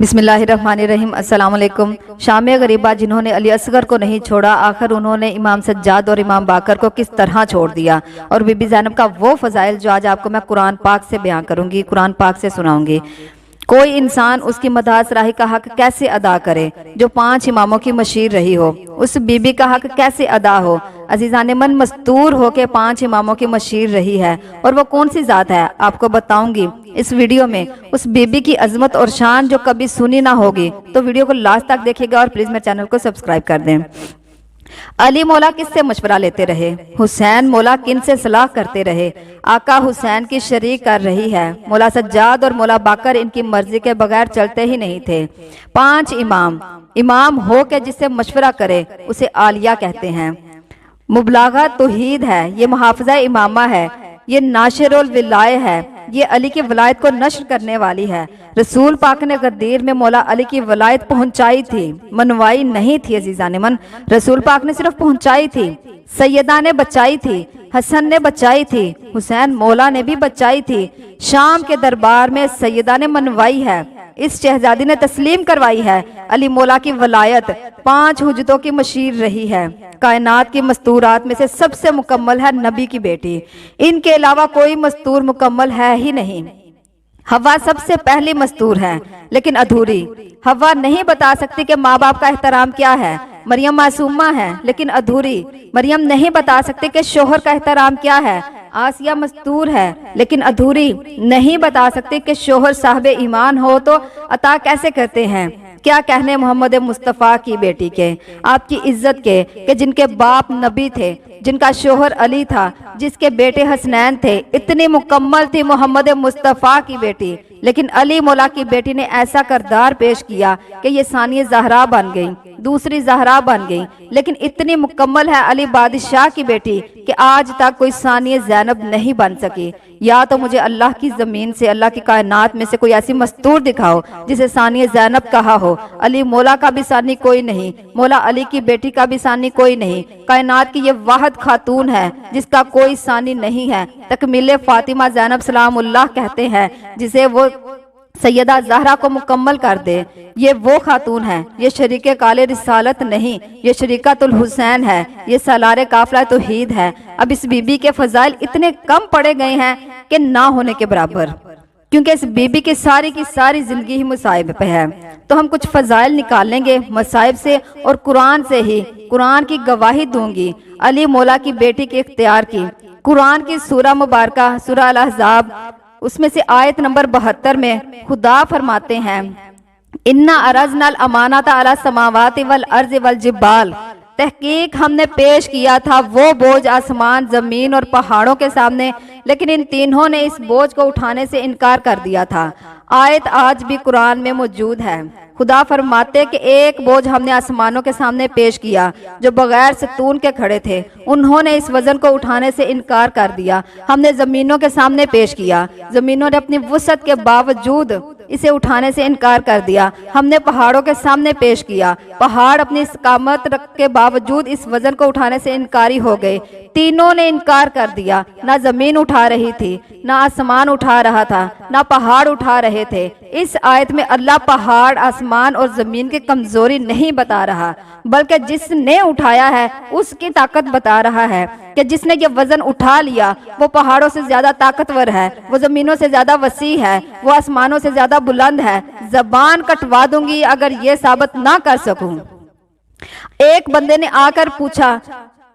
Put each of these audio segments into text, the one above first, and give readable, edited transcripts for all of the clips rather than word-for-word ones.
बिस्मिल्लाहिर्रहमानिर्रहीम। अस्सलाम वालेकुम। शाम गरीबा जिन्होंने अली असगर को नहीं छोड़ा, आखिर उन्होंने इमाम सज्जाद और इमाम बाकर को किस तरह छोड़ दिया, और बीबी ज़ैनब का वो फजाइल जो आज आपको मैं कुरान पाक से बयान करूंगी, कुरान पाक से सुनाऊंगी। कोई इंसान उसकी मदाद राही का हक कैसे अदा करे जो 5 इमामों की मशीर रही हो, उस बीबी का हक कैसे अदा हो। अजीज़ान मन मस्तूर हो के 5 इमामों की मशीर रही है, और वो कौन सी ज़ात है आपको बताऊंगी इस वीडियो में। उस बीबी की अजमत और शान जो कभी सुनी ना होगी, तो वीडियो को लास्ट तक देखिएगा और प्लीज़ मेरे चैनल को सब्सक्राइब कर दें। अली मौला किससे मशवरा लेते रहे, हुसैन मौला किन से सलाह करते रहे। आका हुसैन की शरीक कर रही है। मौला सज्जाद और मौला बाकर इनकी मर्जी के बगैर चलते ही नहीं थे। 5 इमाम हो के जिससे मशवरा करे उसे आलिया कहते हैं। मुबलागा तौहीद है, ये मुहाफ़िज़ा इमामा है, ये नाशिरुल विलाय है, ये अली की वलायत को नश्र करने वाली है। रसूल पाक ने गदीर में मौला अली की वलायत पहुंचाई थी, मनवाई नहीं थी। अजीज़ान मन, रसूल पाक ने सिर्फ पहुंचाई थी। सैयदा ने बचाई थी, हसन ने बचाई थी, हुसैन मौला ने भी बचाई थी। शाम के दरबार में सैयदा ने मनवाई है, इस शहजादी ने तस्लीम करवाई है। अली मौला की वलायत 5 हुज्जतों की मशीर रही है। कायनात की मस्तूरात में से सबसे मुकम्मल है नबी की बेटी, इनके अलावा कोई मस्तूर मुकम्मल है ही नहीं। हवा सबसे पहली मस्तूर है लेकिन अधूरी। हवा नहीं बता सकती कि माँ बाप का एहतराम क्या है। मरियम मासूमा है लेकिन अधूरी। मरियम नहीं बता सकती कि शोहर का एहतराम क्या है। आसिया मस्तूर है लेकिन अधूरी, नहीं बता सकती कि शोहर साहब ईमान हो तो अता कैसे करते हैं। क्या कहने मोहम्मद मुस्तफ़ा की बेटी के, आपकी इज्जत के, कि जिनके बाप नबी थे, जिनका शोहर अली था, जिसके बेटे हसनैन थे। इतनी मुकम्मल थी मोहम्मद मुस्तफ़ा की बेटी, लेकिन अली मौला की बेटी ने ऐसा करदार पेश किया कि ये सानिया ज़हरा बन गई, दूसरी ज़हरा बन गई। लेकिन इतनी मुकम्मल है अली बादशाह की बेटी कि आज तक कोई सानिया ज़ैनब नहीं बन सकी। या तो मुझे अल्लाह की ज़मीन से, अल्लाह की कायनात में से कोई ऐसी मस्तूर दिखाओ जिसे सानिया ज़ैनब कहा हो। अली मौला का भी सानी कोई नहीं, मौला अली की बेटी का भी सानी कोई नहीं। कायनात की ये वाहिद खातून है जिसका कोई सानी नहीं है। तकमीले फातिमा ज़ैनब सलामुल्लाह कहते हैं, जिसे वो सैयदा ज़हरा को मुकम्मल कर दे। ये वो खातून है, ये शरीके काले रिसालत नहीं, ये शरीकतुल हुसैन है, ये सलारे काफिला तौहीद है। अब इस बीबी के फजाइल इतने कम पड़े गए हैं कि ना होने के बराबर, क्योंकि इस बीबी की सारी जिंदगी ही मुसाइब पे है। तो हम कुछ फजाइल निकालेंगे मसाइब से और कुरान से ही। कुरान की गवाही दूंगी अली मौला की बेटी के इख्तियार की। कुरान की सूरा मुबारका सूरा अल अहज़ाब, उसमें से आयत नंबर 72 में खुदा फरमाते हैं, इन्ना अरज़नल अमानत अला समावाति वल अर्ज़ वल जिबाल, तहकीक हमने पेश किया था वो बोझ आसमान, जमीन और पहाड़ों के सामने, लेकिन इन तीनों ने इस बोझ को उठाने से इनकार कर दिया था। आयत आज भी कुरान में मौजूद है। खुदा फरमाते कि एक बोझ हमने आसमानों के सामने पेश किया जो बगैर सतून के खड़े थे, उन्होंने इस वजन को उठाने से इनकार कर दिया। हमने जमीनों के सामने पेश किया, जमीनों ने अपनी वसअत के बावजूद इसे उठाने से इनकार कर दिया। हमने पहाड़ों के सामने पेश किया, पहाड़ अपनी इस्कामत के बावजूद इस वजन को उठाने से इनकारी हो गए। तीनों ने इनकार कर दिया। ना जमीन उठा रही थी, ना आसमान उठा रहा था, ना पहाड़ उठा रहे थे। इस आयत में अल्लाह पहाड़, आसमान और जमीन की कमजोरी नहीं बता रहा, बल्कि जिसने उठाया है उसकी ताकत बता रहा है कि जिसने ये वजन उठा लिया वो पहाड़ों से ज्यादा ताकतवर है, वो जमीनों से ज्यादा वसी है, वो आसमानों से ज्यादा बुलंद है। जबान कटवा दूंगी अगर ये साबित ना कर सकूं। एक बंदे ने आकर पूछा,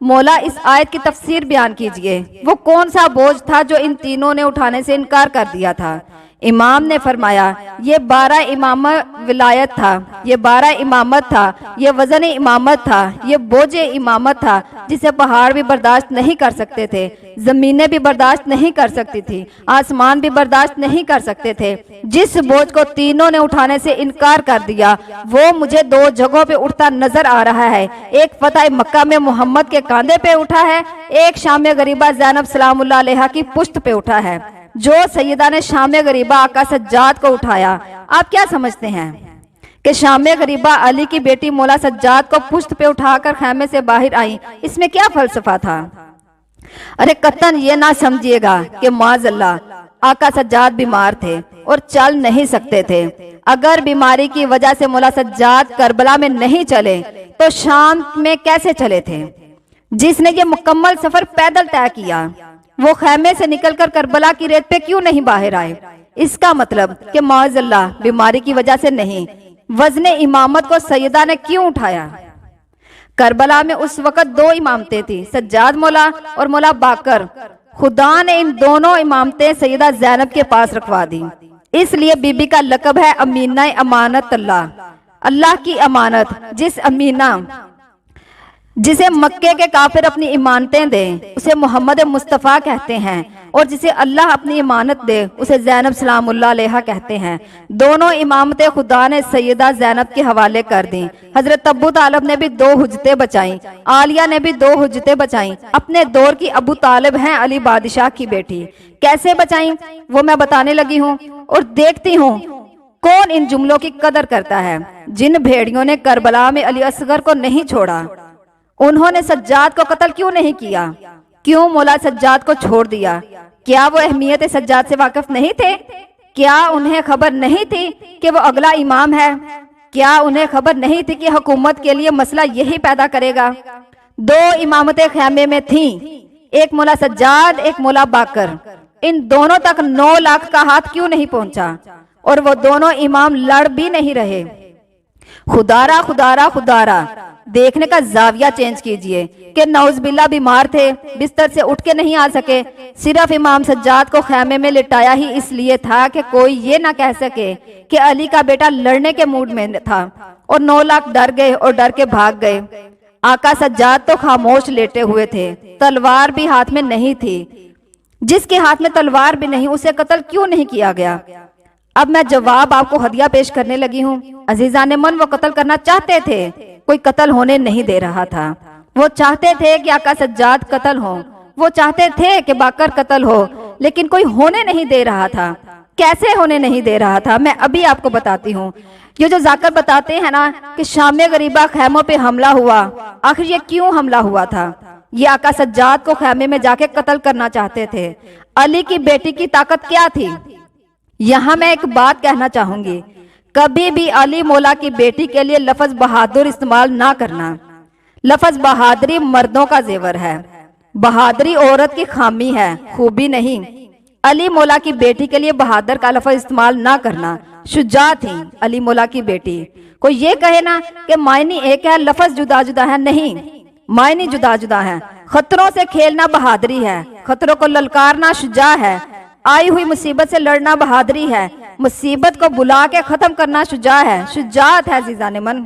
मौला इस आयत की तफसीर बयान कीजिए, वो कौन सा बोझ था जो इन तीनों ने उठाने से इनकार कर दिया था। इमाम ने फरमाया, ये 12 इमाम विलायत था, ये 12 इमामत था, ये वजन इमामत था, ये बोझे इमामत था जिसे पहाड़ भी बर्दाश्त नहीं कर सकते थे, जमीनें भी बर्दाश्त नहीं कर सकती थी, आसमान भी बर्दाश्त नहीं कर सकते थे। जिस बोझ को तीनों ने उठाने से इनकार कर दिया वो मुझे 2 जगहों पे उठता नजर आ रहा है। एक फतह मक्का में मोहम्मद के कांधे पे उठा है, एक शाम गरीबा ज़ैनब सलामुल्लाह अलैहा की पुश्त पे उठा है। जो सैयदा ने शाम गरीबा आका सज्जाद को उठाया, आप क्या समझते हैं कि शाम गरीबा अली की बेटी मौला सज्जाद को पुश्त पे उठाकर खैमे से बाहर आई, इसमें क्या फलसफा था। अरे कतन ये ना समझिएगा कि माज़अल्लाह आका सज्जाद बीमार थे, और चल नहीं सकते थे। अगर बीमारी की वजह से मौला सज्जाद करबला में नहीं चले तो शाम में कैसे चले थे? जिसने ये मुकम्मल सफर पैदल तय किया वो खैमे से निकलकर करबला की रेत पे क्यों नहीं बाहर आए? इसका मतलब कि माअज़ल्लाह बीमारी की वजह से नहीं, वज़ने इमामत को सैयदा ने क्यों उठाया? करबला में उस वक्त 2 इमामतें थी, सज्जाद मौला और मौला बाकर। खुदा ने इन दोनों इमामतें सैयदा ज़ैनब के पास रखवा दी। इसलिए बीबी का लक़ब है अमीना अमानत अल्लाह, अल्लाह की अमानत। जिसे मक्के के काफिर अपनी इमानतें दे उसे मोहम्मद मुस्तफ़ा कहते हैं, और जिसे अल्लाह अपनी इमानत दे उसे ज़ैनब सलामुल्लाह अलैहा कहते हैं। दोनों इमामतें खुदा ने सैयदा ज़ैनब के हवाले कर दी। हजरत अबू तालिब ने भी 2 हुज्जतें बचाई, आलिया ने भी 2 हुज्जतें बचाई। अपने दौर की अबू तालिब हैं अली बादशाह की बेटी। कैसे बचाई वो मैं बताने लगी हूँ, और देखती हूँ कौन इन जुमलों की कदर करता है। जिन भेड़ियों ने करबला में अली असगर को नहीं छोड़ा, उन्होंने सज्जाद को कत्ल क्यों नहीं किया? क्यों मौला सज्जाद को छोड़ दिया? क्या वो अहमियत सज्जाद से वाकिफ नहीं थे? क्या उन्हें खबर नहीं थी कि वो अगला इमाम है? क्या उन्हें खबर नहीं थी कि हुकूमत के लिए मसला यही पैदा करेगा? 2 इमामतें खैमे में थीं, एक मौला सज्जाद, एक मौला बाकर। इन दोनों तक 9 लाख का हाथ क्यों नहीं पहुंचा? और वो दोनों इमाम लड़ भी नहीं रहे। खुदारा खुदारा खुदारा, देखने का जाविया चेंज कीजिए कि नौज़बिल्ला बीमार थे, बिस्तर से उठ के नहीं आ सके। सिर्फ इमाम सज्जाद को खैमे में लिटाया ही इसलिए था कि कोई ये ना कह सके कि अली का बेटा लड़ने के मूड में था, और 9 लाख डर गए और डर के भाग गए। आका सज्जाद तो खामोश लेटे हुए थे, तलवार भी हाथ में नहीं थी। जिसके हाथ में तलवार भी नहीं उसे कत्ल क्यों नहीं किया गया? अब मैं जवाब आपको हदिया पेश करने लगी हूँ। अजीजान मन, वो कत्ल करना चाहते थे, कोई कत्ल होने नहीं दे रहा था। वो चाहते थे कि आका सज्जाद कत्ल हो, वो चाहते थे कि बाकर कत्ल हो, लेकिन कोई होने नहीं दे रहा था। कैसे होने नहीं दे रहा था मैं अभी आपको बताती हूँ। ये जो जाकर बताते हैं ना कि शाम गरीबा खैमों पे हमला हुआ, आखिर ये क्यों हमला हुआ था? ये आका सज्जाद को खैमे में जाके कत्ल करना चाहते थे। अली की बेटी की ताकत क्या थी? यहाँ मैं एक बात कहना चाहूंगी, कभी भी अली मौला की बेटी के लिए लफ्ज बहादुर इस्तेमाल ना करना। लफ्ज बहादुरी मर्दों का जेवर है, बहादुरी औरत की खामी है, खूबी नहीं। अली मौला की बेटी के लिए बहादुर का लफ्ज इस्तेमाल ना करना। शुजा थी अली मौला की बेटी। कोई ये कहे ना कि मायनी एक है, लफ्ज जुदा जुदा है, नहीं, मायनी जुदा जुदा है। खतरों से खेलना बहादुरी है, खतरों को ललकारना शुजा है। आई हुई मुसीबत से लड़ना बहादुरी है, मुसीबत को बुला के खत्म करना शुजा है, शुजात है अज़ीज़ान मन।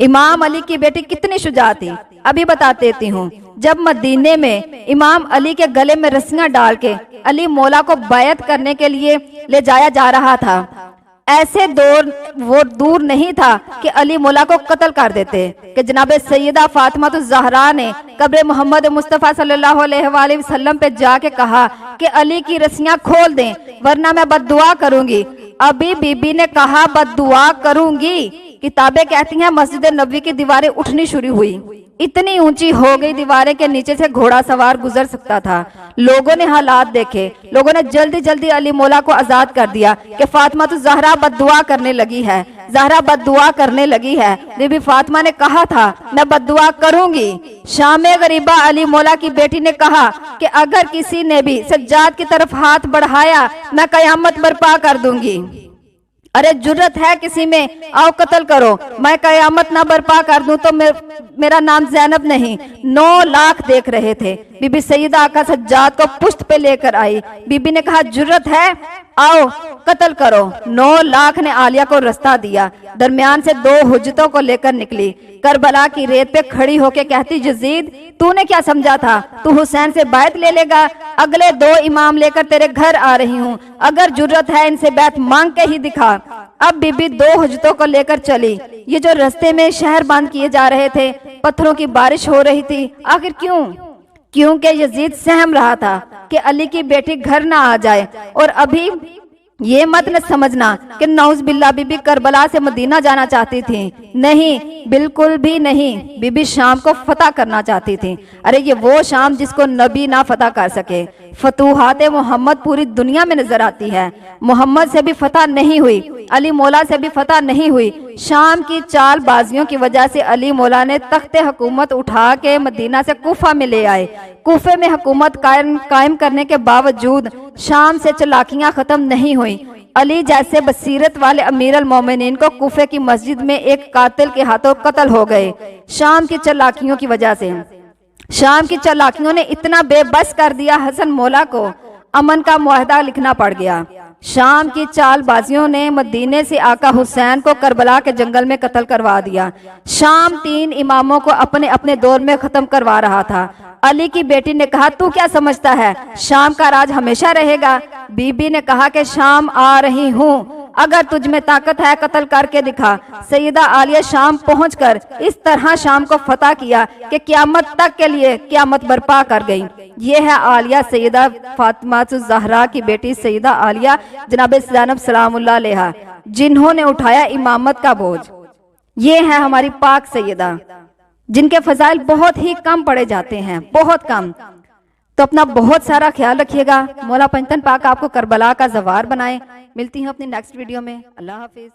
इमाम अली की बेटी कितनी शुजा थी अभी बता देती हूँ। जब मदीने में इमाम अली के गले में रस्सियां डाल के अली मौला को बैत करने के लिए ले जाया जा रहा था, ऐसे वो दूर नहीं था कि अली मौला को कत्ल कर देते कि जनाब सैयदा फातिमा ज़हरा ने कब्र मोहम्मद मुस्तफ़ा सल्लल्लाहु अलैहि वसल्लम पे जाके कहा कि अली की रस्सियां खोल दें वरना मैं बद्दुआ करूंगी। अभी बीबी ने कहा बद्दुआ करूंगी, किताबें कहती हैं मस्जिद नबवी की दीवारें उठनी शुरू हुई, इतनी ऊंची हो गई दीवारें के नीचे से घोड़ा सवार गुजर सकता था। लोगों ने हालात देखे, लोगों ने जल्दी जल्दी अली मौला को आजाद कर दिया कि फातिमा तो ज़हरा बद्दुआ करने लगी है, ज़हरा बद्दुआ करने लगी है। बीबी फातिमा ने कहा था मैं बद्दुआ करूंगी। शाम गरीबा अली मौला की बेटी ने कहा कि अगर किसी ने भी सज्जाद की तरफ हाथ बढ़ाया मैं कयामत बर्पा कर दूंगी। अरे जुर्रत है किसी में, आओ कत्ल करो, मैं कयामत ना बर्पा कर दूं तो मेरा नाम ज़ैनब नहीं। 9 लाख देख रहे थे। बीबी सैयदा आका सज्जाद को पुश्त पे लेकर आई। बीबी ने कहा जुर्रत है, आओ कत्ल करो। 9 लाख ने आलिया को रास्ता दिया, दरमियान से 2 हुज्जतों को लेकर निकली। करबला की रेत पे खड़ी होके कहती यजीद तूने क्या समझा था, तू हुसैन से बैत ले लेगा? अगले 2 इमाम लेकर तेरे घर आ रही हूँ, अगर जुर्रत है इनसे बैत मांग के ही दिखा। अब बीबी 2 हुज्जतों को लेकर चली। ये जो रास्ते में शहर बंद किए जा रहे थे, पत्थरों की बारिश हो रही थी, आखिर क्यों? क्योंकि यजीद सहम रहा था कि अली की बेटी घर ना आ जाए। और अभी ये मत न समझना कि नौज बिल्ला बीबी करबला से मदीना जाना चाहती थी, नहीं, बिल्कुल भी नहीं। बीबी शाम को फतह करना चाहती थी। अरे ये वो शाम जिसको नबी ना फतह कर सके। फतूहात मोहम्मद पूरी दुनिया में नजर आती है। मोहम्मद से भी फतह नहीं हुई, अली मौला से भी फतह नहीं हुई। शाम की चाल बाजियों की वजह से अली मौला ने तख्ते हुकूमत उठा के मदीना से कूफा में ले आए। कूफे में हुकूमत कायम करने के बावजूद शाम से चालाकियां खत्म नहीं हुई। अली जैसे बसीरत वाले अमीर अल मोमिनीन को कूफे की मस्जिद में एक कातिल के हाथों कत्ल हो गए, शाम की चालाकियों की वजह से। शाम की चालाकियों ने इतना बेबस कर दिया, हसन मौला को अमन का मुआहदा लिखना पड़ गया। शाम की चालबाजियों ने मदीने से आका हुसैन को करबला के जंगल में कत्ल करवा दिया। शाम 3 इमामों को अपने अपने दौर में खत्म करवा रहा था। अली की बेटी ने कहा, तू क्या समझता है, शाम का राज हमेशा रहेगा? बीबी ने कहा कि शाम आ रही हूँ, अगर तुझ में ताकत है कत्ल करके दिखा। सैयदा आलिया शाम पहुंचकर इस तरह शाम को फतह किया कि क़यामत तक के लिए क़यामत बर्पा कर गई। ये है आलिया, सैयदा फातिमा ज़हरा की बेटी सैयदा आलिया जनाब ज़ैनब सलामुल्लाह अलैहा, जिन्होंने उठाया इमामत का बोझ। ये है हमारी पाक सैयदा, जिनके फजाइल बहुत ही कम पढ़े जाते हैं, बहुत कम। तो अपना बहुत सारा ख्याल रखिएगा। मौला पंजतन पाक आपको करबला का जवार बनाए। मिलती हूँ अपनी नेक्स्ट वीडियो में। अल्लाह हाफिज।